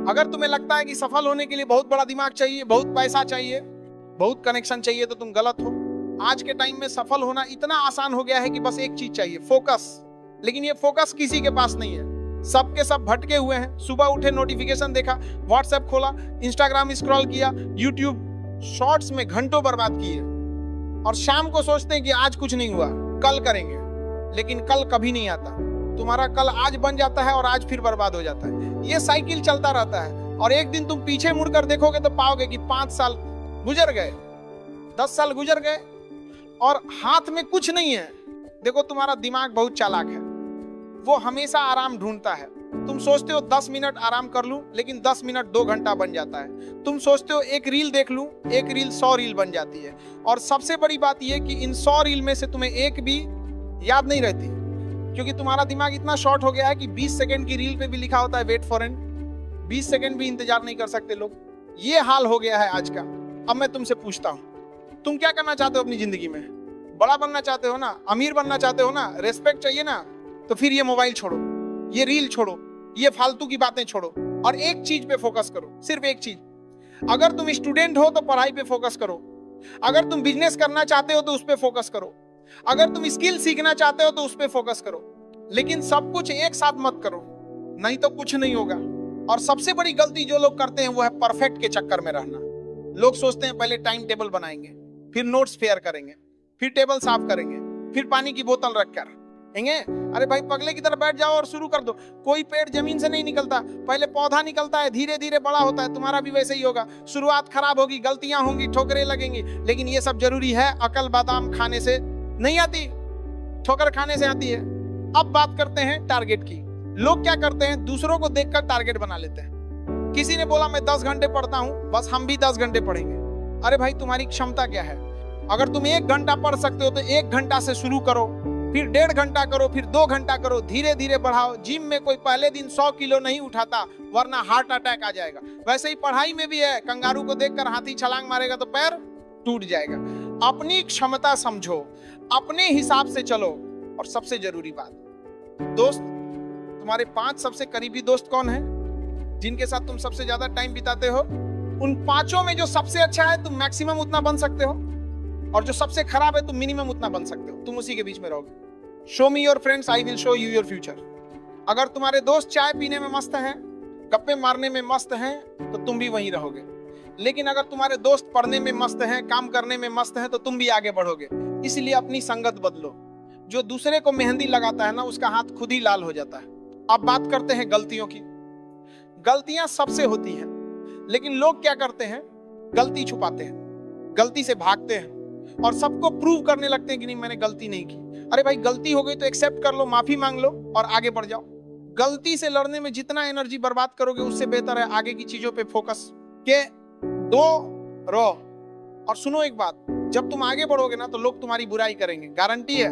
अगर तुम्हें लगता है कि सफल होने के लिए बहुत बड़ा दिमाग चाहिए, बहुत पैसा चाहिए, बहुत कनेक्शन चाहिए, तो तुम गलत हो। आज के टाइम में सफल होना इतना आसान हो गया है कि बस एक चीज चाहिए, फोकस। लेकिन ये फोकस किसी के पास नहीं है। सबके सब भटके हुए हैं। सुबह उठे, नोटिफिकेशन देखा, व्हाट्सएप खोला, इंस्टाग्राम स्क्रॉल किया, यूट्यूब शॉर्ट्स में घंटों बर्बाद किए, और शाम को सोचते हैं कि आज कुछ नहीं हुआ, कल करेंगे। लेकिन कल कभी नहीं आता। तुम्हारा कल आज बन जाता है और आज फिर बर्बाद हो जाता है। ये साइकिल चलता रहता है, और एक दिन तुम पीछे मुड़कर देखोगे तो पाओगे कि 5 साल गुजर गए, 10 साल गुजर गए, और हाथ में कुछ नहीं है। देखो, तुम्हारा दिमाग बहुत चालाक है, वो हमेशा आराम ढूंढता है। तुम सोचते हो 10 मिनट आराम कर लूं, लेकिन 10 मिनट 2 घंटा बन जाता है। तुम सोचते हो एक रील देख लूं, एक रील 100 रील बन जाती है। और सबसे बड़ी बात यह कि इन 100 रील में से तुम्हें एक भी याद नहीं रहती, क्योंकि तुम्हारा दिमाग इतना शॉर्ट हो गया है कि 20 सेकंड की रील पे भी लिखा होता है वेट फॉर एंड। 20 सेकंड भी इंतजार नहीं कर सकते लोग। ये हाल हो गया है आज का। अब मैं तुमसे पूछता हूं, तुम क्या करना चाहते हो अपनी जिंदगी में? बड़ा बनना चाहते हो ना, अमीर बनना चाहते हो ना, रेस्पेक्ट चाहिए ना, तो फिर ये मोबाइल छोड़ो, ये रील छोड़ो, ये फालतू की बातें छोड़ो, और एक चीज पे फोकस करो, सिर्फ एक चीज। अगर तुम स्टूडेंट हो तो पढ़ाई पे फोकस करो, अगर तुम बिजनेस करना चाहते हो तो उस पे फोकस करो, अगर तुम स्किल सीखना चाहते हो तो उस पे फोकस करो। लेकिन सब कुछ एक साथ मत करो, नहीं तो कुछ नहीं होगा। और सबसे बड़ी गलती जो लोग करते हैं वो है परफेक्ट के चक्कर में रहना। लोग सोचते हैं पहले टाइम टेबल बनाएंगे, फिर नोट्स फेयर करेंगे, फिर टेबल साफ करेंगे, फिर पानी की बोतल रखकर हेंगे। अरे भाई, पगले की तरह बैठ जाओ और शुरू कर दो। कोई पेड़ जमीन से नहीं निकलता, पहले पौधा निकलता है, धीरे धीरे बड़ा होता है। तुम्हारा भी वैसे ही होगा। शुरुआत खराब होगी, गलतियां होंगी, ठोकरें लगेंगी, लेकिन ये सब जरूरी है। अकल बादाम खाने से नहीं आती, ठोकर खाने से आती है। अब बात करते हैं टारगेट की। लोग क्या करते हैं, दूसरों को देखकर टारगेट बना लेते हैं। किसी ने बोला मैं 10 घंटे पढ़ता हूं, बस हम भी 10 घंटे पढ़ेंगे। अरे भाई, तुम्हारी क्षमता क्या है? अगर तुम 1 घंटा पढ़ सकते हो तो 1 घंटा से शुरू करो, फिर 1.5 घंटा करो, फिर 2 घंटा करो, धीरे धीरे बढ़ाओ। जिम में कोई पहले दिन 100 किलो नहीं उठाता, वरना हार्ट अटैक आ जाएगा। वैसे ही पढ़ाई में भी है। कंगारू को देखकर हाथी छलांग मारेगा तो पैर टूट जाएगा। अपनी क्षमता समझो, अपने हिसाब से चलो। और सबसे जरूरी बात, दोस्त, तुम्हारे 5 सबसे करीबी दोस्त कौन है, जिनके साथ तुम सबसे ज्यादा टाइम बिताते हो? उन 5 में जो सबसे अच्छा है तुम मैक्सिमम उतना बन सकते हो, और जो सबसे खराब है तुम मिनिमम उतना बन सकते हो। तुम उसी के बीच में रहोगे। Show me your friends, I will show you your future. अगर तुम्हारे दोस्त चाय पीने में मस्त हैं, गप्पे मारने में मस्त हैं, तो तुम भी वहीं रहोगे। लेकिन अगर तुम्हारे दोस्त पढ़ने में मस्त हैं, काम करने में मस्त हैं, तो तुम भी आगे बढ़ोगे। इसलिए अपनी संगत बदलो। जो दूसरे को मेहंदी लगाता है ना, उसका हाथ खुद ही लाल हो जाता है। अब बात करते हैं गलतियों की। गलतियां सबसे होती हैं, लेकिन लोग क्या करते हैं, गलती छुपाते हैं, गलती से भागते हैं, और सबको प्रूव करने लगते हैं कि नहीं, मैंने गलती नहीं की। अरे भाई, गलती हो गई तो एक्सेप्ट कर लो, माफी मांग लो और आगे बढ़ जाओ। गलती से लड़ने में जितना एनर्जी बर्बाद करोगे, उससे बेहतर है आगे की चीजों पे फोकस के दो रहो। और सुनो एक बात, जब तुम आगे बढ़ोगे ना, तो लोग तुम्हारी बुराई करेंगे, गारंटी है।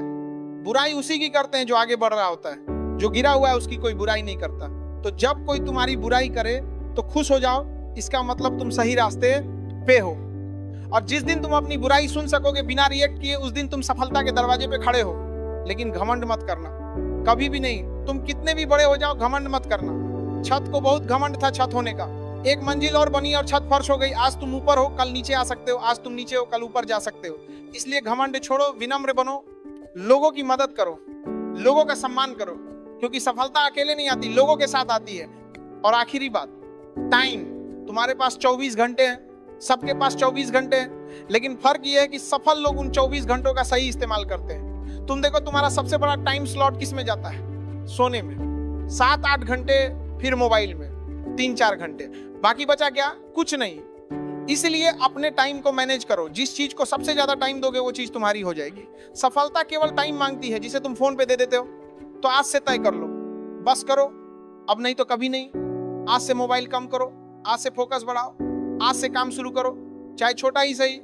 बुराई उसी की करते हैं जो आगे बढ़ रहा होता है। जो गिरा हुआ है उसकी कोई बुराई नहीं करता। तो जब कोई तुम्हारी बुराई करे तो खुश हो जाओ, इसका मतलब तुम सही रास्ते पे हो। और जिस दिन तुम अपनी बुराई सुन सकोगे बिना रिएक्ट किए, उस दिन तुम सफलता के दरवाजे पे खड़े हो। लेकिन घमंड मत करना, कभी भी नहीं। तुम कितने भी बड़े हो जाओ, घमंड मत करना। छत को बहुत घमंड था छत होने का। 1 मंजिल और बनी और छत फर्श हो गई। आज तुम ऊपर हो, कल नीचे आ सकते हो। आज तुम नीचे हो, कल ऊपर जा सकते हो। इसलिए घमंड छोड़ो, विनम्र बनो, लोगों की मदद करो, लोगों का सम्मान करो, क्योंकि सफलता अकेले नहीं आती, लोगों के साथ आती है। और आखिरी बात, टाइम। तुम्हारे पास 24 घंटे हैं, सबके पास 24 घंटे हैं, लेकिन फर्क यह है कि सफल लोग उन 24 घंटों का सही इस्तेमाल करते हैं। तुम देखो, तुम्हारा सबसे बड़ा टाइम स्लॉट किस में जाता है? सोने में। 7-8 घंटे, फिर मोबाइल में 3-4 घंटे, बाकी बचा क्या? कुछ नहीं। इसलिए अपने टाइम को मैनेज करो। जिस चीज को सबसे ज्यादा टाइम दोगे, वो चीज तुम्हारी हो जाएगी। सफलता केवल टाइम मांगती है, जिसे तुम फोन पे दे देते हो। तो आज से तय कर लो, बस करो, अब नहीं तो कभी नहीं। आज से मोबाइल कम करो, आज से फोकस बढ़ाओ, आज से काम शुरू करो, चाहे छोटा ही सही,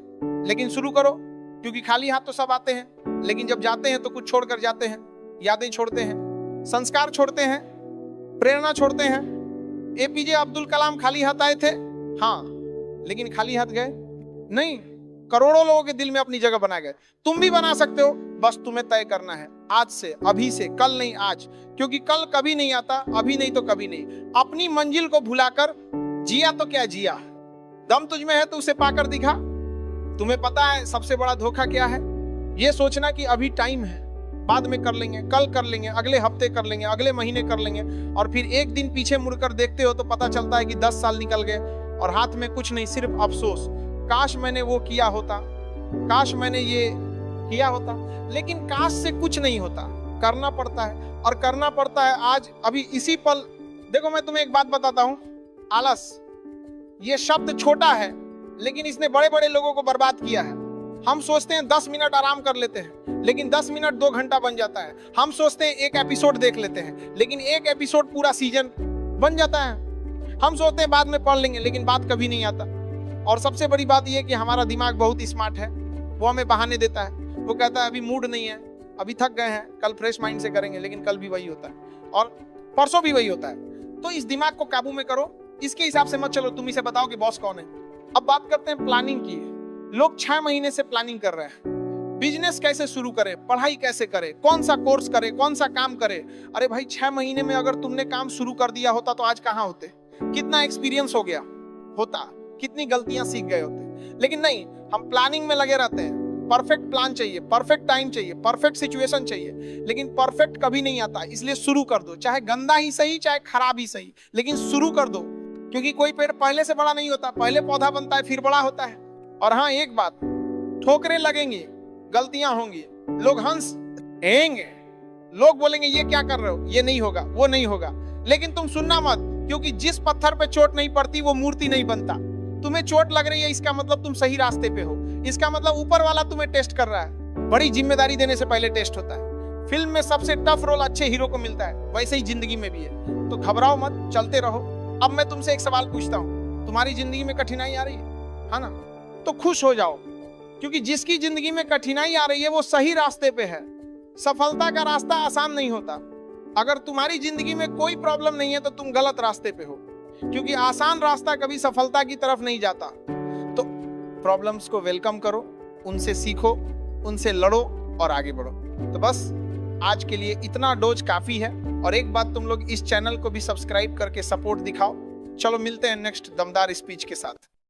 लेकिन शुरू करो। क्योंकि खाली हाथ तो सब आते हैं, लेकिन जब जाते हैं तो कुछ छोड़कर जाते हैं। यादें छोड़ते हैं, संस्कार छोड़ते हैं, प्रेरणा छोड़ते हैं। APJ अब्दुल कलाम खाली हाथ आए थे, हाँ, लेकिन खाली हाथ गए नहीं। करोड़ों लोगों के दिल में अपनी जगह बना गए। तुम भी बना सकते हो, बस तुम्हें तय करना है आज से, अभी से, कल नहीं आज, क्योंकि कल कभी नहीं आता, अभी नहीं तो कभी नहीं। अपनी मंजिल को भुलाकर जिया तो क्या जिया, दम तुझ में है तो उसे पाकर दिखा। तुम्हें पता है सबसे बड़ा धोखा क्या है? ये सोचना कि अभी टाइम है, बाद में कर लेंगे, कल कर लेंगे, अगले हफ्ते कर लेंगे, अगले महीने कर लेंगे, और फिर एक दिन पीछे मुड़कर देखते हो तो पता चलता है कि 10 साल निकल गए और हाथ में कुछ नहीं, सिर्फ अफसोस, काश मैंने वो किया होता, काश मैंने ये किया होता। लेकिन काश से कुछ नहीं होता, करना पड़ता है, और करना पड़ता है आज, अभी इसी पल। देखो मैं तुम्हें एक बात बताता हूं, आलस ये शब्द छोटा है लेकिन इसने बड़े बड़े लोगों को बर्बाद किया है। हम सोचते हैं 10 मिनट आराम कर लेते हैं, लेकिन 10 मिनट 2 घंटा बन जाता है। हम सोचते हैं एक एपिसोड देख लेते हैं, लेकिन एक एपिसोड पूरा सीजन बन जाता है। हम सोचते हैं बाद में पढ़ लेंगे, लेकिन बात कभी नहीं आता। और सबसे बड़ी बात यह है कि हमारा दिमाग बहुत स्मार्ट है, वो हमें बहाने देता है। वो कहता है अभी मूड नहीं है, अभी थक गए हैं, कल फ्रेश माइंड से करेंगे, लेकिन कल भी वही होता है और परसों भी वही होता है। तो इस दिमाग को काबू में करो, इसके हिसाब से मत चलो। तुम इसे बताओ कि बॉस कौन है। अब बात करते हैं प्लानिंग की। लोग 6 महीने से प्लानिंग कर रहे हैं, बिजनेस कैसे शुरू करे, पढ़ाई कैसे करे, कौन सा कोर्स करे, कौन सा काम करे। अरे भाई 6 महीने में अगर तुमने काम शुरू कर दिया होता तो आज कहाँ होते, कितना एक्सपीरियंस हो गया होता, कितनी गलतियां सीख गए होते। लेकिन नहीं, हम प्लानिंग में लगे रहते हैं। परफेक्ट प्लान चाहिए, परफेक्ट टाइम चाहिए, परफेक्ट सिचुएशन चाहिए, लेकिन परफेक्ट कभी नहीं आता। इसलिए शुरू कर दो, चाहे गंदा ही सही, चाहे खराब ही सही, लेकिन शुरू कर दो। क्योंकि कोई पेड़ पहले से बड़ा नहीं होता, पहले पौधा बनता है फिर बड़ा होता है। और हाँ एक बात, ठोकरें लगेंगी, गलतियां होंगी, लोग हंसेंगे, लोग बोलेंगे ये क्या कर रहे हो, ये नहीं होगा, वो नहीं होगा, लेकिन तुम सुनना मत, क्योंकि जिस पत्थर पे चोट नहीं पड़ती वो मूर्ति नहीं बनता। तुम्हें चोट लग रही है, इसका मतलब तुम सही रास्ते पे हो, इसका मतलब ऊपर वाला तुम्हें टेस्ट कर रहा है। बड़ी जिम्मेदारी देने से पहले टेस्ट होता है। फिल्म में सबसे टफ रोल अच्छे हीरो को मिलता है, वैसे ही जिंदगी में भी है। तो घबराओ मत, चलते रहो। अब मैं तुमसे एक सवाल पूछता हूँ, तुम्हारी जिंदगी में कठिनाई आ रही है ना? तो खुश हो जाओ, क्योंकि जिसकी जिंदगी में कठिनाई आ रही है वो सही रास्ते पे है। सफलता का रास्ता आसान नहीं होता। अगर तुम्हारी जिंदगी में कोई प्रॉब्लम नहीं है तो तुम गलत रास्ते पे हो, क्योंकि आसान रास्ता कभी सफलता की तरफ नहीं जाता। तो प्रॉब्लम्स को वेलकम करो, उनसे सीखो, उनसे लड़ो और आगे बढ़ो। तो बस आज के लिए इतना डोज काफी है। और एक बात, तुम लोग इस चैनल को भी सब्सक्राइब करके सपोर्ट दिखाओ। चलो मिलते हैं नेक्स्ट दमदार स्पीच के साथ।